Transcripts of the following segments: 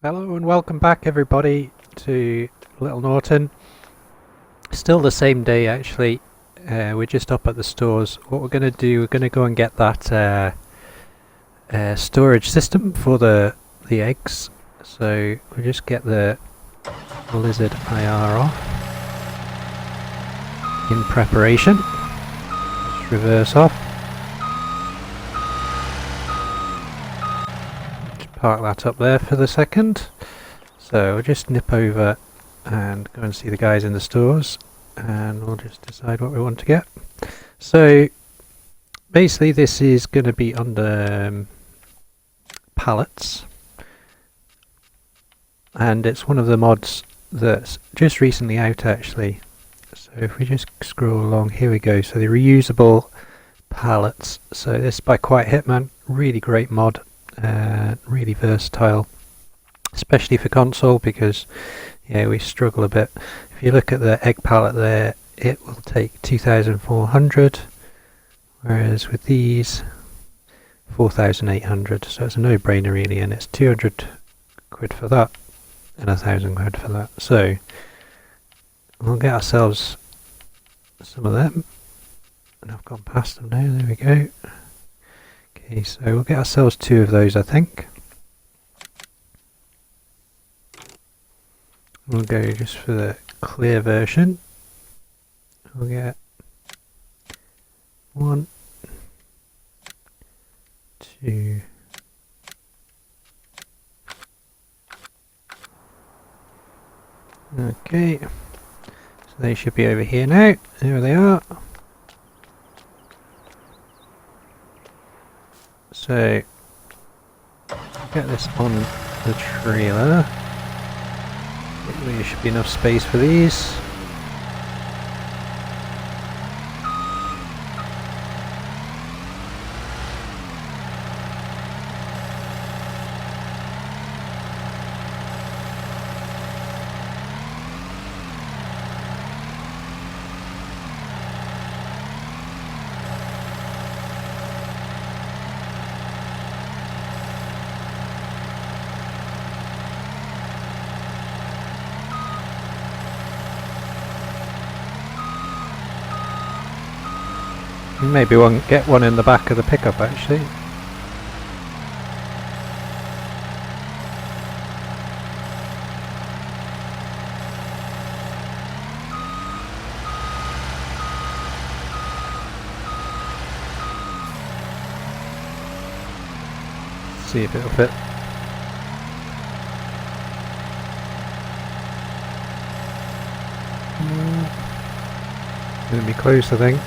Hello and welcome back everybody to Little Norton. Still the same day actually. We're just up at the stores. What we're going to do, we're going to go and get that storage system for the eggs. So we'll just get the lizard IR off in preparation. Just reverse off. Park that up there for the second. So we'll just nip over and go and see the guys in the stores and we'll just decide what we want to get. So basically this is going to be under pallets, and it's one of the mods that's just recently out actually. So if we just scroll along, here we go. So the reusable pallets. So this is by Quiet Hitman, really great mod. Really versatile, especially for console, because yeah, we struggle a bit. If you look at the egg pallet there, it will take 2,400, whereas with these 4,800. So it's a no-brainer really, and it's 200 quid for that and 1,000 quid for that. So we'll get ourselves some of them, and I've gone past them now. There we go. Okay, so we'll get ourselves 2 of those, I think. We'll go just for the clear version. We'll get 1, 2, okay, so they should be over here now. There they are. So get this on the trailer. There should be enough space for these. Maybe one get one in the back of the pickup actually. See if it'll fit. Gonna be close, I think.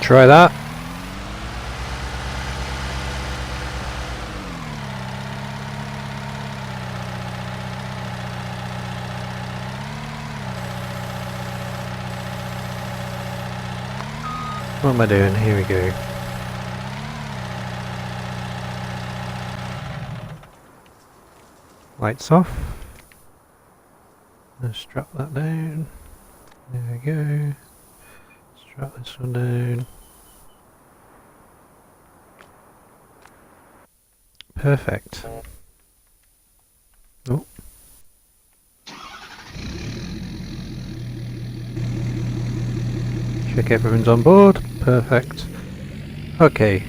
Try that. What am I doing? Here we go. Lights off. Let's strap that down. There we go. Strap this one down. Perfect. Oh. Check everyone's on board. Perfect. Okay.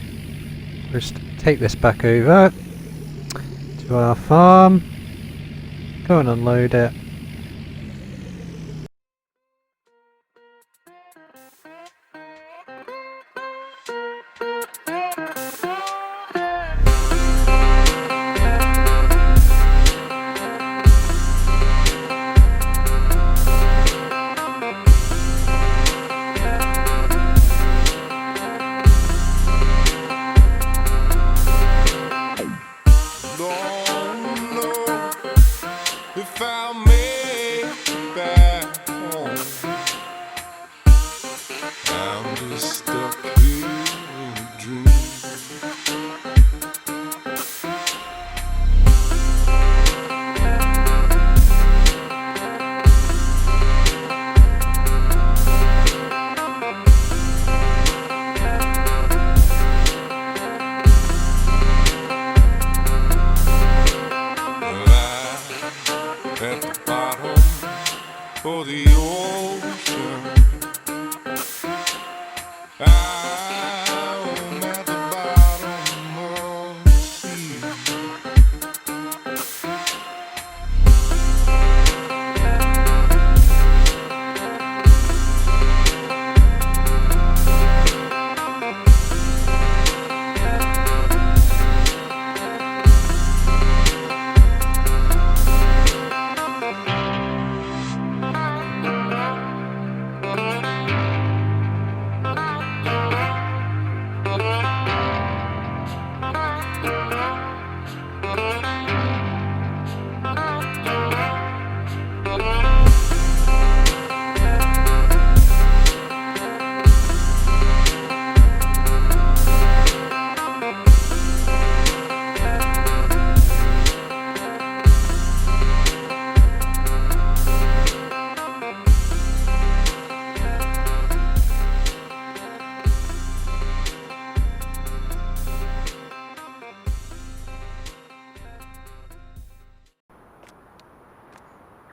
Just take this back over to our farm. Go and unload it. If I may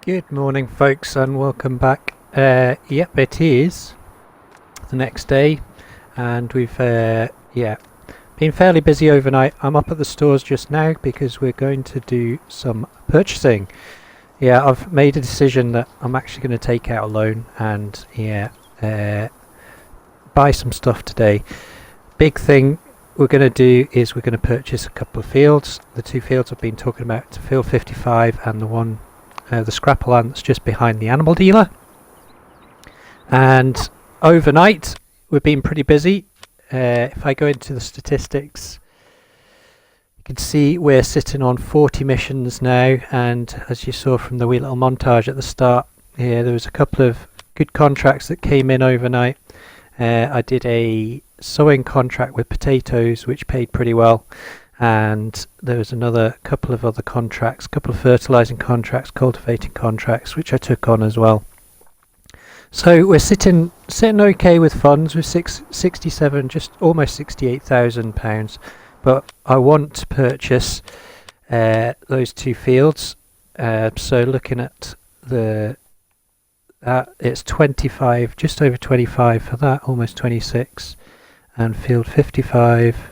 Good morning, folks, and welcome back. Yep, it is the next day, and we've been fairly busy overnight. I'm up at the stores just now because we're going to do some purchasing. Yeah, I've made a decision that I'm actually going to take out a loan and buy some stuff today. Big thing we're going to do is we're going to purchase a couple of fields. The two fields I've been talking about, field 55 and the one the scrap land that's just behind the animal dealer. And overnight we've been pretty busy. If I go into the statistics, you can see we're sitting on 40 missions now, and as you saw from the wee little montage at the start here, there was a couple of good contracts that came in overnight. I did a sowing contract with potatoes which paid pretty well, and there was another couple of other contracts, couple of fertilising contracts, cultivating contracts, which I took on as well. So we're sitting okay with funds with 67, just almost £68,000. But I want to purchase those two fields. So looking at it's 25, just over 25 for that, almost 26, and field 55.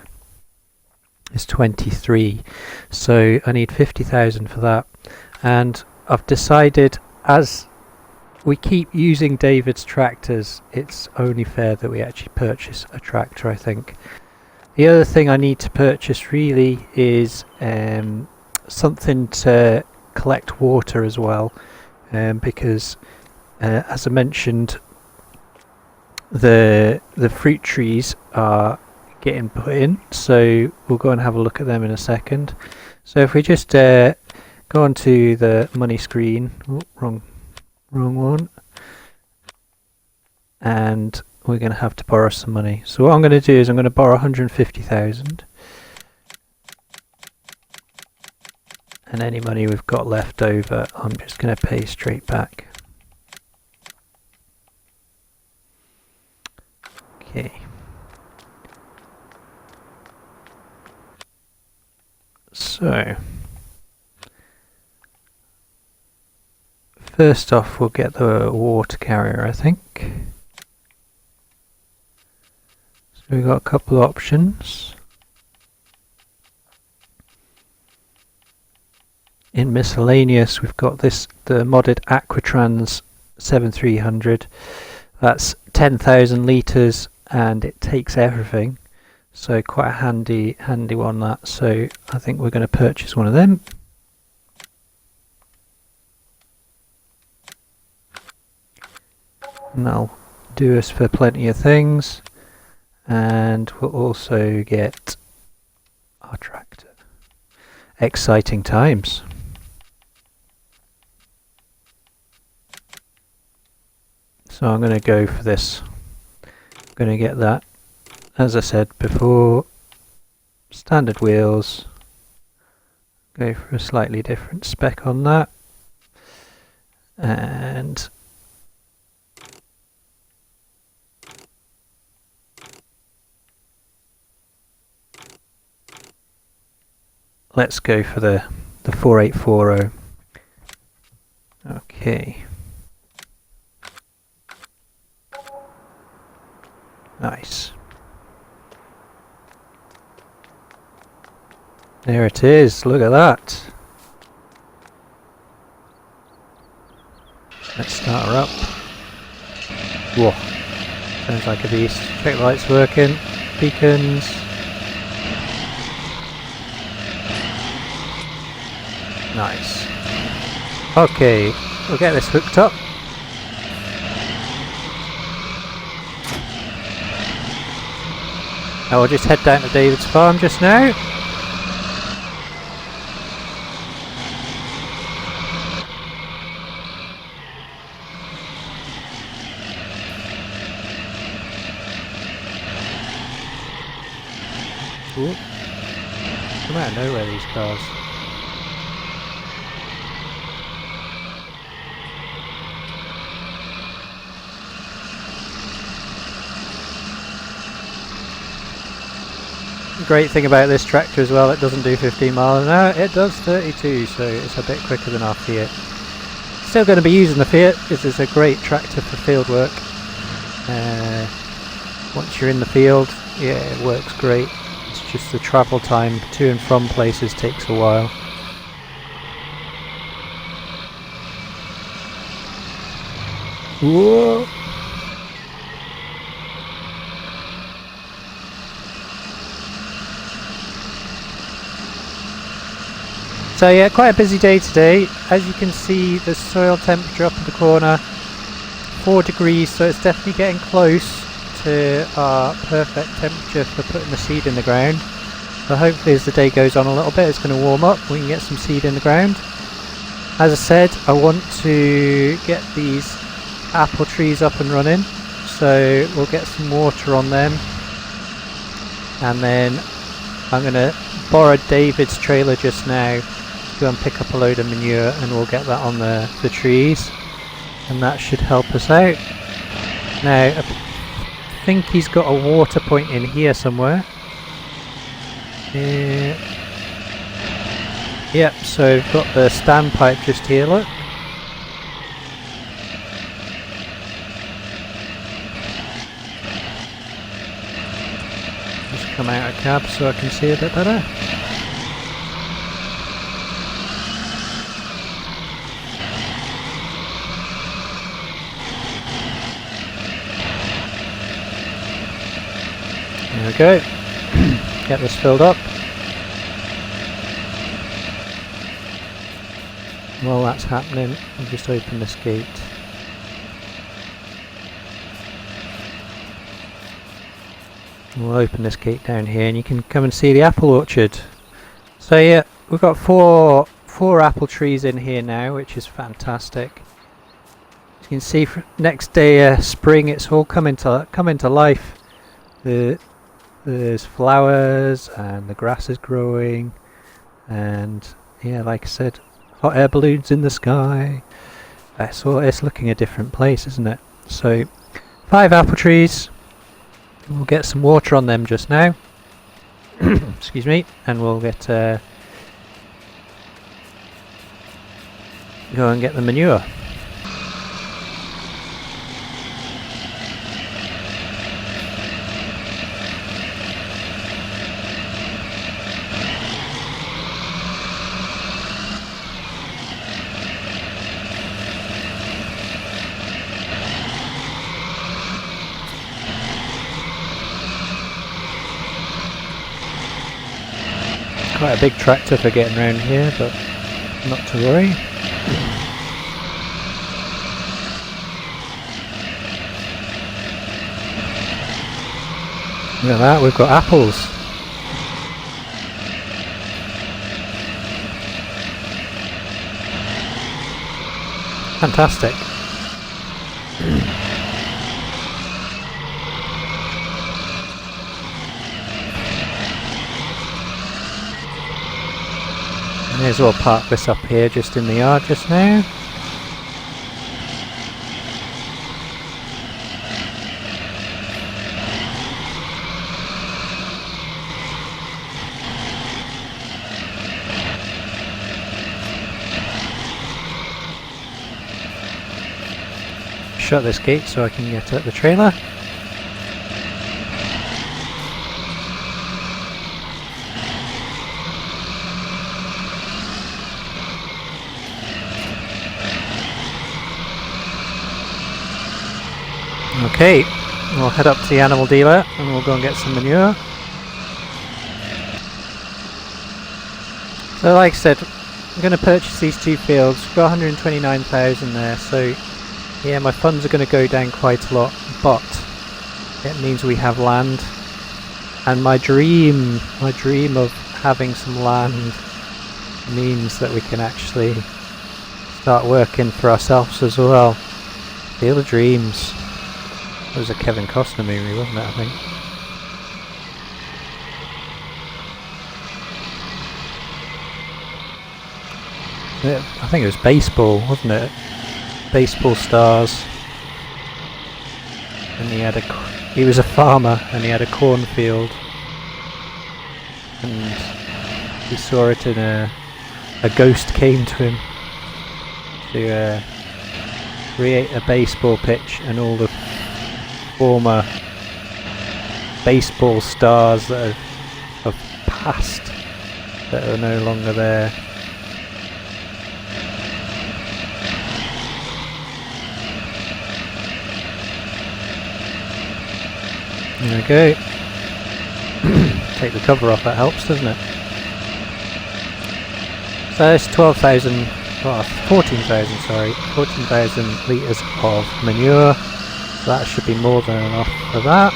Is 23, so I need 50,000 for that. And I've decided, as we keep using David's tractors, it's only fair that we actually purchase a tractor, I think. The other thing I need to purchase really is something to collect water as well, because as I mentioned, the fruit trees are getting put in, so we'll go and have a look at them in a second. So if we just go onto the money screen, wrong one, and we're going to have to borrow some money. So what I'm going to do is I'm going to borrow 150,000, and any money we've got left over I'm just going to pay straight back. Okay. So, first off we'll get the water carrier, I think. So we've got a couple of options. In miscellaneous we've got the modded Aquatrans 7300. That's 10,000 litres and it takes everything. So quite a handy one that, so I think we're going to purchase one of them. And that'll do us for plenty of things, and we'll also get our tractor. Exciting times. So I'm going to go for this. I'm going to get that. As I said before, standard wheels, go for a slightly different spec on that, and let's go for the 4840. Okay. Nice. There it is, look at that. Let's start her up. Whoa, sounds like a beast. Check the lights working, beacons. Nice. Okay, we'll get this hooked up. I will just head down to David's farm just now. Ooh. Come out of nowhere, these cars. The great thing about this tractor as well, it doesn't do 15 miles an hour, it does 32, so it's a bit quicker than our Fiat. Still going to be using the Fiat. This is a great tractor for field work. Once you're in the field, yeah, it works great. It's just the travel time to and from places takes a while. Whoa! So yeah, quite a busy day today. As you can see, the soil temperature up in the corner, 4 degrees, so it's definitely getting close to our perfect temperature for putting the seed in the ground. So hopefully as the day goes on a little bit, it's going to warm up, we can get some seed in the ground. As I said, I want to get these apple trees up and running, so we'll get some water on them, and then I'm going to borrow David's trailer just now to go and pick up a load of manure, and we'll get that on the trees, and that should help us out. Now I think he's got a water point in here somewhere. Yep, so we've got the standpipe just here, look. Just come out of cab so I can see a bit better. There we go. Get this filled up. While that's happening, I'll just open this gate. We'll open this gate down here and you can come and see the apple orchard. So yeah, we've got four apple trees in here now, which is fantastic. As you can see, next day spring, it's all come into life. There's flowers and the grass is growing, and yeah, like I said, hot air balloons in the sky. So it's looking a different place, isn't it? So 5 apple trees. We'll get some water on them just now. Excuse me, and we'll get go and get the manure. Quite a big tractor for getting around here, but not to worry. Look at that, we've got apples. Fantastic. May as well park this up here just in the yard just now. Shut this gate so I can get at the trailer. Okay, we'll head up to the animal dealer and we'll go and get some manure. So like I said, I'm going to purchase these two fields. We've got 129,000 there, so yeah, my funds are going to go down quite a lot, but it means we have land. And my dream of having some land means that we can actually start working for ourselves as well. Field of Dreams. That was a Kevin Costner movie, wasn't it, I think? I think it was baseball, wasn't it? Baseball stars. And he was a farmer and he had a cornfield. And he saw it in a ghost came to him to create a baseball pitch, and all the former baseball stars that have passed that are no longer there. There we go. Take the cover off, that helps, doesn't it? So it's 14,000 litres of manure. So that should be more than enough for that.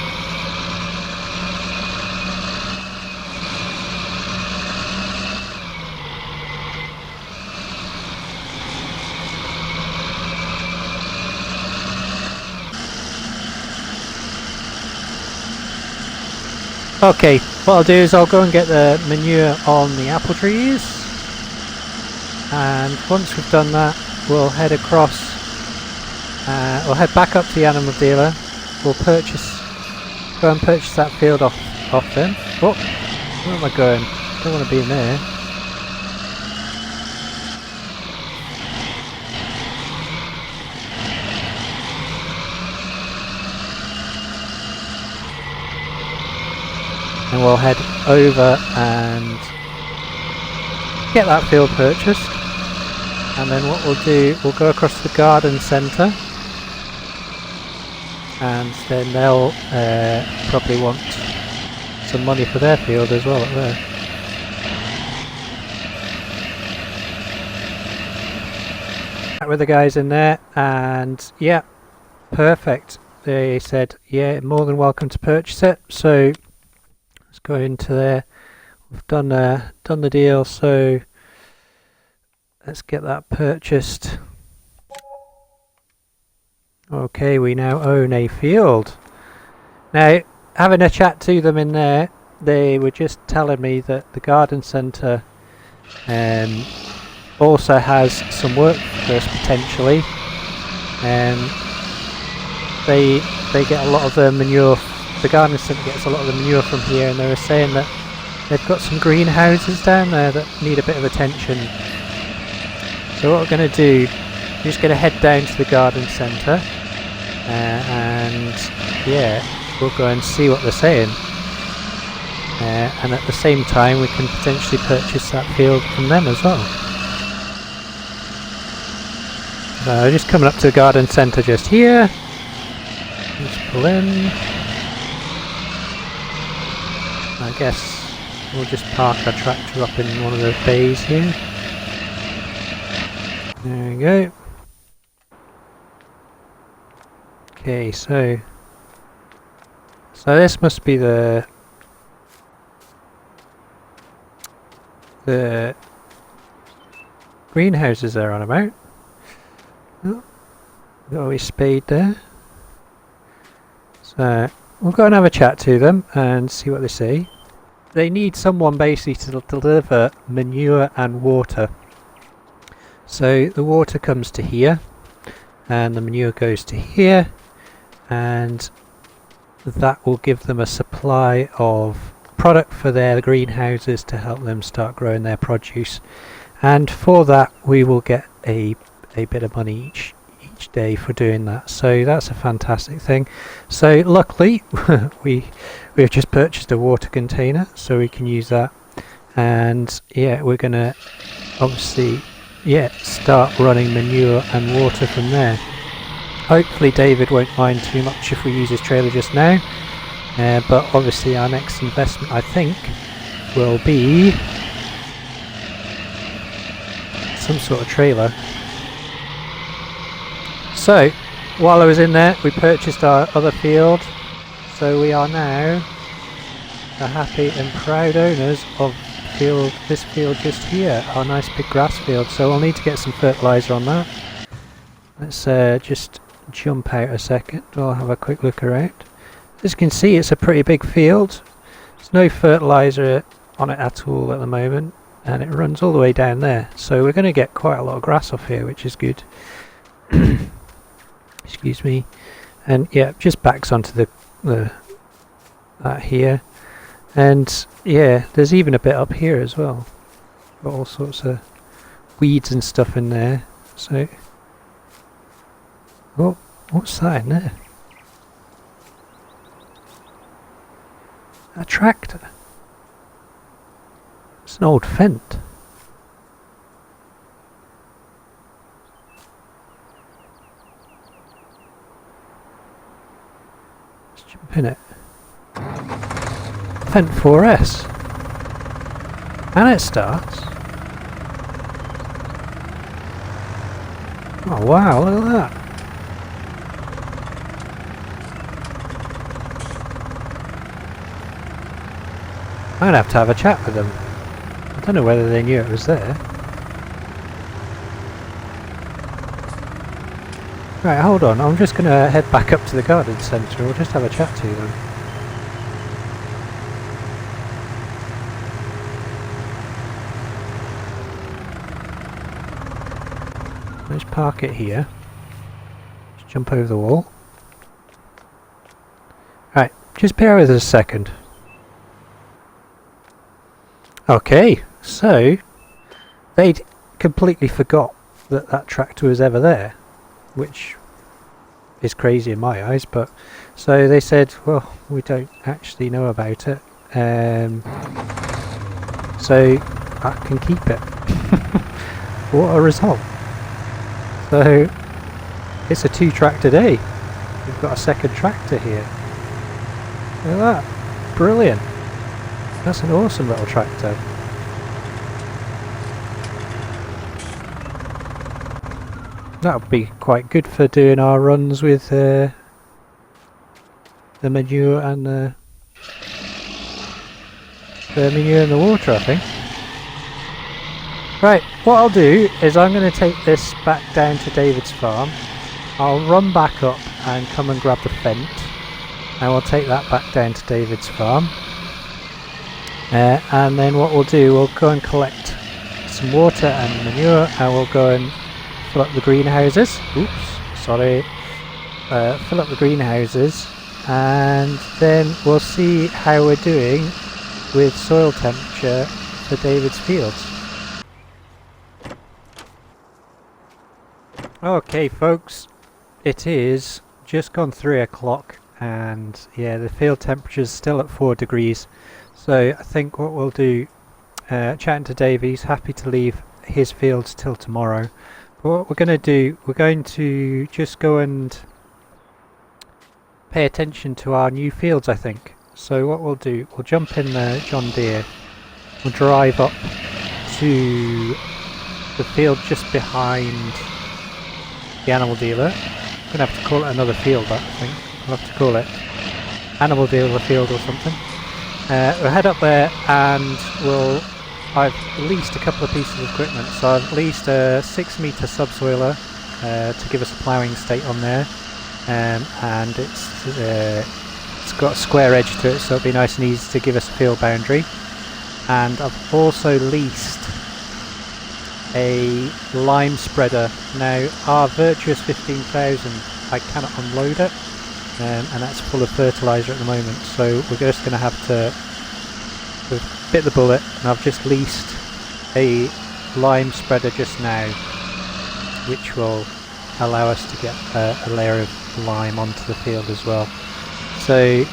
Okay, what I'll do is I'll go and get the manure on the apple trees, and once we've done that we'll head across, we'll head back up to the animal dealer. We'll go and purchase that field off them. Oh, where am I going? Don't want to be in there. And we'll head over and get that field purchased, and then what we'll do, we'll go across to the garden centre, and then they'll probably want some money for their field as well up there. Back with the guys in there, and yeah, perfect. They said, yeah, more than welcome to purchase it, so let's go into there. We've done the deal, so let's get that purchased. Okay, we now own a field. Now, having a chat to them in there, they were just telling me that the garden centre also has some work for us potentially. They get a lot of the manure. The garden centre gets a lot of the manure from here, and they were saying that they've got some greenhouses down there that need a bit of attention. So what we're going to do, we're just going to head down to the garden centre, and yeah, we'll go and see what they're saying. And at the same time we can potentially purchase that field from them as well. So just coming up to the garden centre just here. Let's pull in. I guess we'll just park our tractor up in one of the bays here. There we go. Okay, so this must be the greenhouses they're on about. Oh, got a wee spade there. So we'll go and have a chat to them and see what they say. They need someone basically to deliver manure and water. So the water comes to here, and the manure goes to here, and that will give them a supply of product for their greenhouses to help them start growing their produce. And for that we will get a bit of money each day for doing that. So that's a fantastic thing. So luckily we've just purchased a water container, so we can use that. And yeah, we're gonna obviously start running manure and water from there. Hopefully David won't mind too much if we use his trailer just now, but obviously our next investment I think will be some sort of trailer. So while I was in there we purchased our other field, so we are now the happy and proud owners of this field just here, our nice big grass field. So we'll need to get some fertiliser on that. Let's just jump out a second, I'll have a quick look around. As you can see, it's a pretty big field. There's no fertiliser on it at all at the moment, and it runs all the way down there, so we're going to get quite a lot of grass off here, which is good. Excuse me. And yeah, just backs onto that here, and yeah, there's even a bit up here as well. Got all sorts of weeds and stuff in there. So oh, what's that in there? A tractor. It's an old Fendt. Let's jump in it. Fendt 4S. And it starts. Oh wow, look at that. I'm going to have a chat with them. I don't know whether they knew it was there. Right, hold on. I'm just going to head back up to the garden centre. We'll just have a chat to them. Let's park it here. Just jump over the wall. Right, just bear with us a second. Okay, so they'd completely forgot that that tractor was ever there, which is crazy in my eyes, but so they said, well, we don't actually know about it, so I can keep it. What a result. So it's a 2-tractor day. We've got a second tractor here. Look at that. Brilliant. That's an awesome little tractor. That would be quite good for doing our runs with the manure and the manure and the water, I think. Right, what I'll do is I'm going to take this back down to David's farm. I'll run back up and come and grab the Fendt, and we'll take that back down to David's farm. And then what we'll do, we'll go and collect some water and manure, and we'll go and fill up the greenhouses. Oops, sorry. Fill up the greenhouses, and then we'll see how we're doing with soil temperature for David's fields. Okay folks, it is just gone 3 o'clock, and yeah, the field temperature is still at 4 degrees. So I think what we'll do, chatting to Dave, he's happy to leave his fields till tomorrow. But what we're going to do, we're going to just go and pay attention to our new fields, I think. So what we'll do, we'll jump in the John Deere, we'll drive up to the field just behind the animal dealer. I'm going to have to call it another field, I think. I'll have to call it animal dealer field or something. We'll head up there, and I've leased a couple of pieces of equipment. So I've leased a 6-metre subsoiler to give us a ploughing state on there, and it's got a square edge to it, so it'll be nice and easy to give us a field boundary. And I've also leased a lime spreader. Now our Virtuous 15,000, I cannot unload it. And that's full of fertiliser at the moment, so we're just going to have to bit the bullet, and I've just leased a lime spreader just now, which will allow us to get a layer of lime onto the field as well. So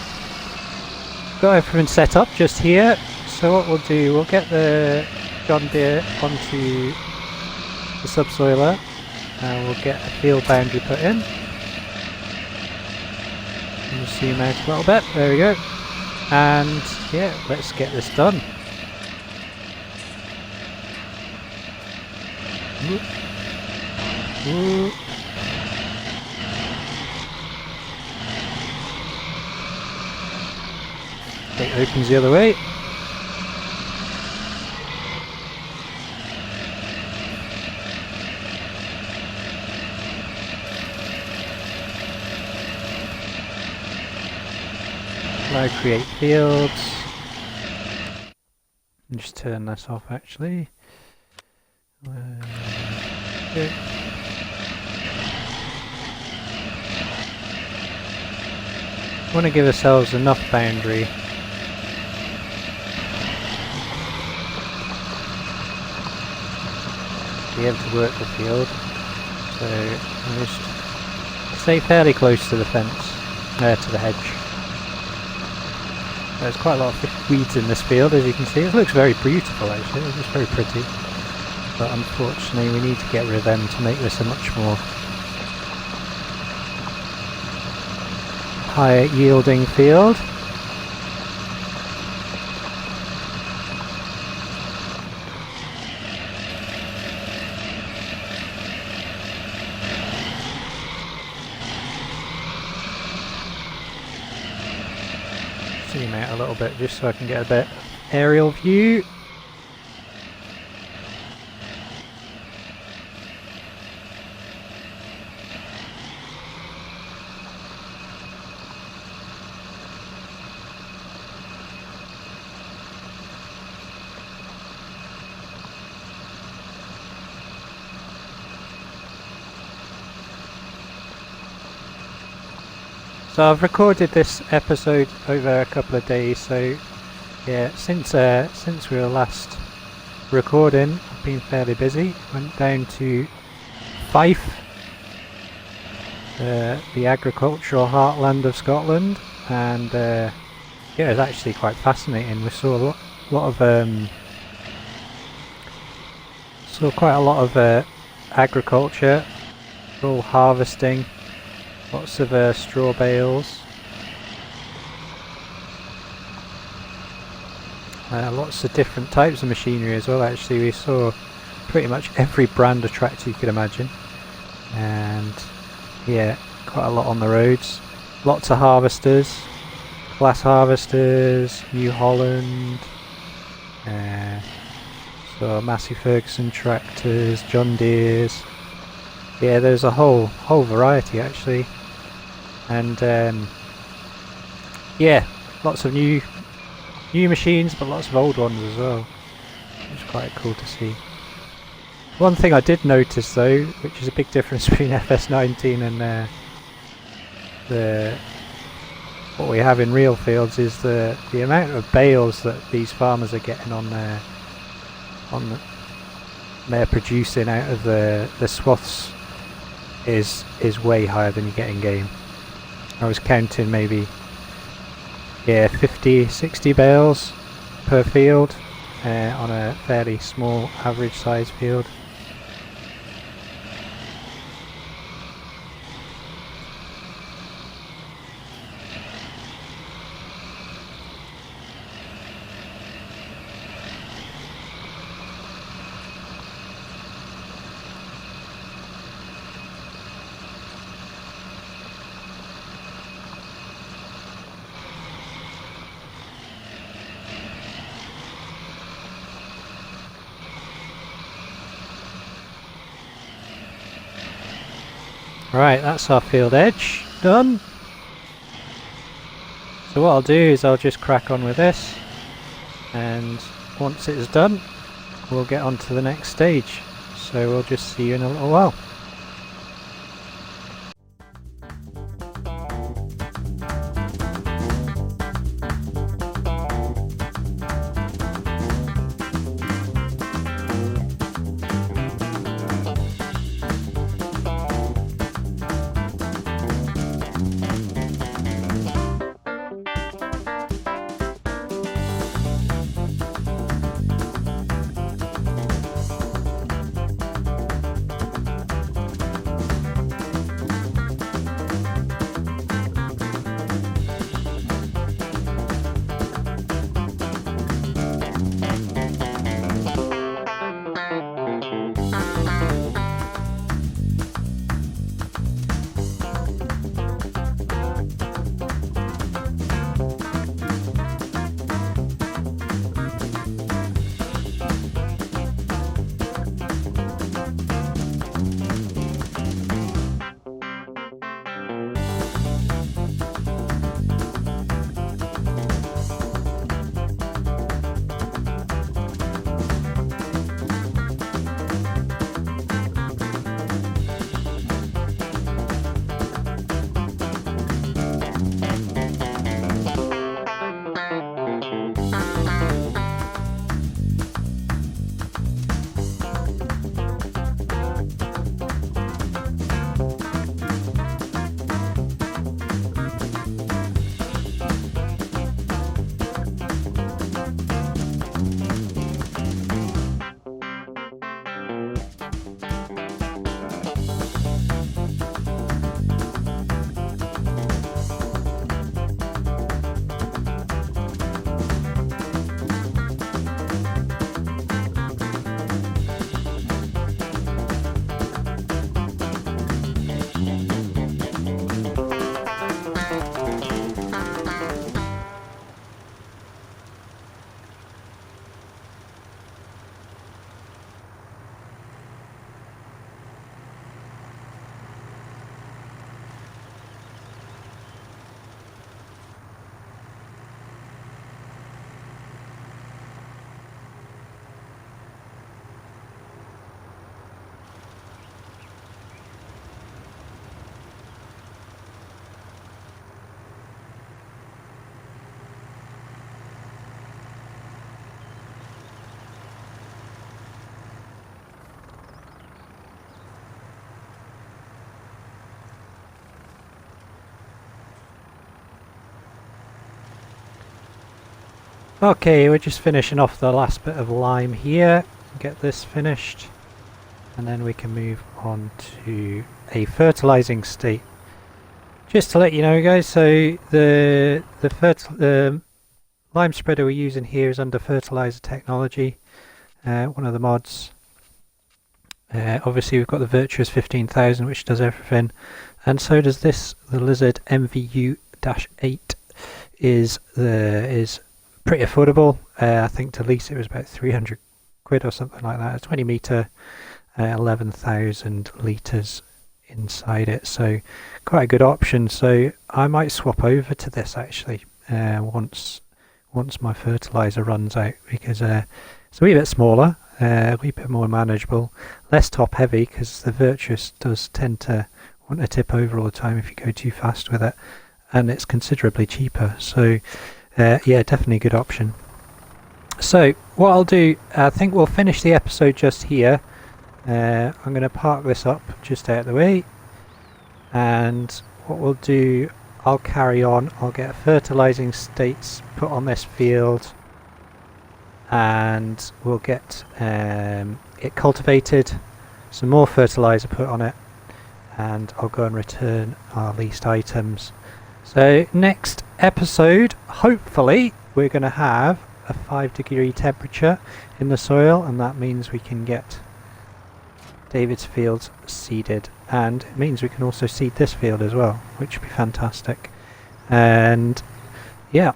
got everything set up just here. So what we'll do, we'll get the John Deere onto the subsoiler, and we'll get a field boundary put in. Just zoom out a little bit. There we go. And yeah, let's get this done. Whoop. Whoop. It opens the other way. Now create fields. And just turn this off actually. Okay. We want to give ourselves enough boundary to be able to work the field. So we'll just stay fairly close to the fence, to the hedge. There's quite a lot of weeds in this field, as you can see. It looks very beautiful actually, it's just very pretty. But unfortunately we need to get rid of them to make this a much more higher yielding field. Zoom out a little bit just so I can get a bit aerial view. So I've recorded this episode over a couple of days, so yeah, since we were last recording I've been fairly busy. Went down to Fife, the agricultural heartland of Scotland, and yeah, it was actually quite fascinating. We saw quite a lot of agriculture, all harvesting. Lots of straw bales, lots of different types of machinery as well. Actually, we saw pretty much every brand of tractor you could imagine, and yeah, quite a lot on the roads. Lots of harvesters, glass harvesters, New Holland, so Massey Ferguson tractors, John Deere's. Yeah, there's a whole variety actually. And yeah, lots of new machines, but lots of old ones as well, which is quite cool to see. One thing I did notice though, which is a big difference between FS19 and what we have in real fields, is the amount of bales that these farmers are getting on they're producing out of the swaths is way higher than you get in game. I was counting maybe 50-60 bales per field on a fairly small average size field. Right, that's our field edge done. So what I'll do is I'll just crack on with this, and once it is done we'll get on to the next stage. So we'll just see you in a little while. Okay, we're just finishing off the last bit of lime here. Get this finished, and then we can move on to a fertilising state. Just to let you know, guys, so the lime spreader we're using here is under fertilizer technology, one of the mods. Obviously we've got the Virtuous 15,000, which does everything, and so does this. The Lizard MVU-8 is pretty affordable. I think to lease it was about 300 quid or something like that. A 20 meter, 11,000 litres inside it, so quite a good option. So I might swap over to this actually once my fertilizer runs out, because it's a wee bit smaller, a wee bit more manageable, less top heavy, because the Virtuous does tend to want to tip over all the time if you go too fast with it, and it's considerably cheaper. So yeah, definitely a good option. So what I'll do, I think we'll finish the episode just here. I'm going to park this up just out of the way, and what we'll do, I'll carry on. I'll get fertilising states put on this field, and we'll get it cultivated, some more fertiliser put on it, and I'll go and return our leased items. So next episode, hopefully we're going to have a 5-degree temperature in the soil, and that means we can get David's fields seeded, and it means we can also seed this field as well, which would be fantastic. And yeah,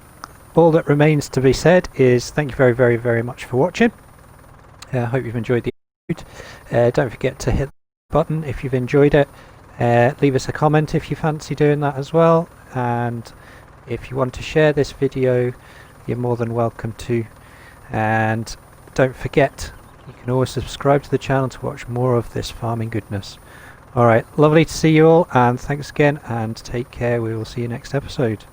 all that remains to be said is thank you very much for watching. I hope you've enjoyed the episode. Don't forget to hit the button if you've enjoyed it. Leave us a comment if you fancy doing that as well, and if you want to share this video, you're more than welcome to. And don't forget, you can always subscribe to the channel to watch more of this farming goodness. Alright, lovely to see you all, and thanks again, and take care. We will see you next episode.